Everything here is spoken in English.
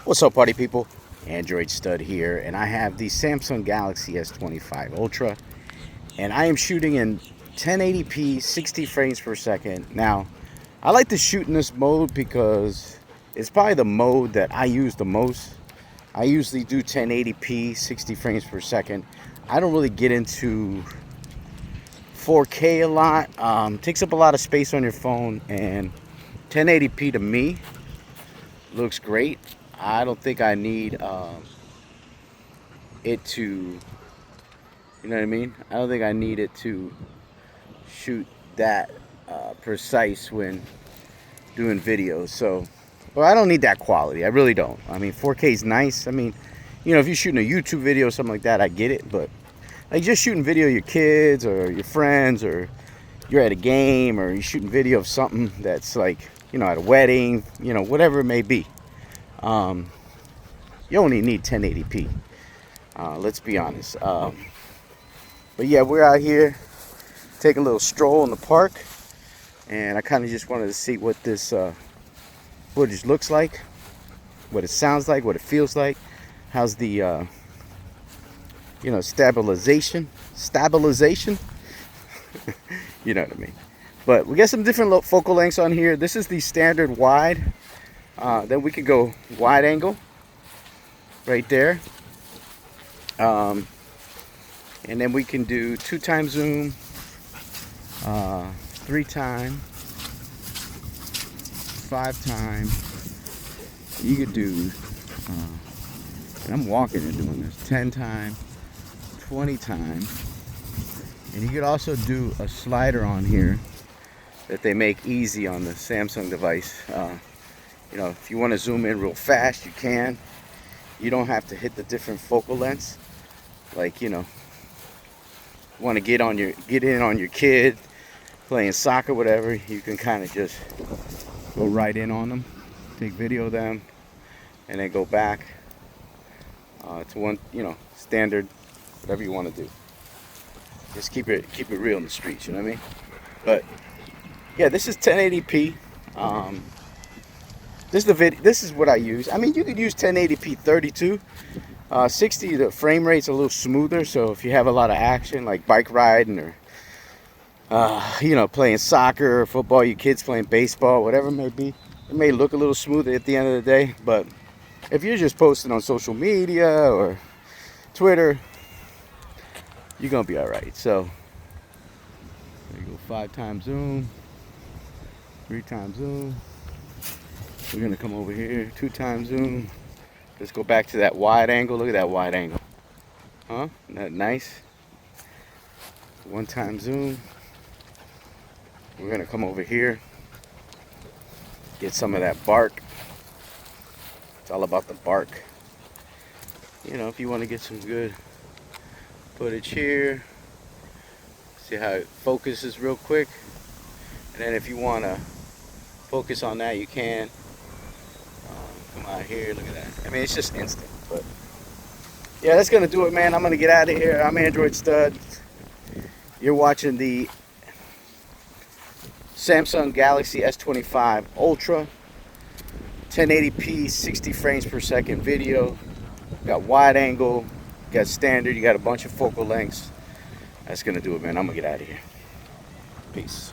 What's up, party people? Android Stud here, and I have the Samsung Galaxy S25 Ultra, and I am shooting in 1080p 60 frames per second. Now, I like to shoot in this mode because it's probably the mode that I use the most. I usually do 1080p 60 frames per second. I don't really get into 4K a lot. Takes up a lot of space on your phone, and 1080p to me looks great. I don't think I need it to, you know what I mean? I don't think I need it to shoot that precise when doing videos. So, well, I don't need that quality. I really don't. I mean, 4K is nice. I mean, you know, if you're shooting a YouTube video or something like that, I get it. But like just shooting video of your kids or your friends, or you're at a game, or you're shooting video of something that's like, you know, at a wedding, you know, whatever it may be. You only need 1080p. Let's be honest. But yeah, we're out here taking a little stroll in the park, and I kind of just wanted to see what this footage looks like, what it sounds like, what it feels like. How's the you know, stabilization? You know what I mean. But we got some different focal lengths on here. This is the standard wide. Then we could go wide angle right there. And then we can do 2x zoom, 3x, 5x. You could do, and I'm walking and doing this, 10x, 20x. And you could also do a slider on here that they make easy on the Samsung device. You know, if you want to zoom in real fast, you can. You don't have to hit the different focal lengths. Like, you know, want to get in on your kid playing soccer, whatever, you can kind of just go right in on them, take video of them, and then go back to one, you know, standard, whatever you want to do. Just keep it real in the streets, you know what I mean? But yeah, this is 1080p. This is what I use. I mean, you could use 1080p 32. 60, the frame rate's a little smoother, so if you have a lot of action, like bike riding or you know, playing soccer or football, your kids playing baseball, whatever it may be, it may look a little smoother at the end of the day. But if you're just posting on social media or Twitter, you're gonna be all right. So there you go, 5x zoom, 3x zoom. We're gonna come over here, 2x zoom. Let's go back to that wide angle. Look at that wide angle. Huh? Isn't that nice? 1x zoom. We're gonna come over here, get some of that bark. It's all about the bark. You know, if you want to get some good footage here, see how it focuses real quick. And then if you want to focus on that, you can. Come out here, look at that. I mean, it's just instant. But yeah, that's gonna do it, man. I'm gonna get out of here. I'm Android Stud. You're watching the Samsung Galaxy S25 Ultra, 1080p 60 frames per second video. Got wide angle, got standard, you got a bunch of focal lengths. That's gonna do it, man. I'm gonna get out of here. Peace.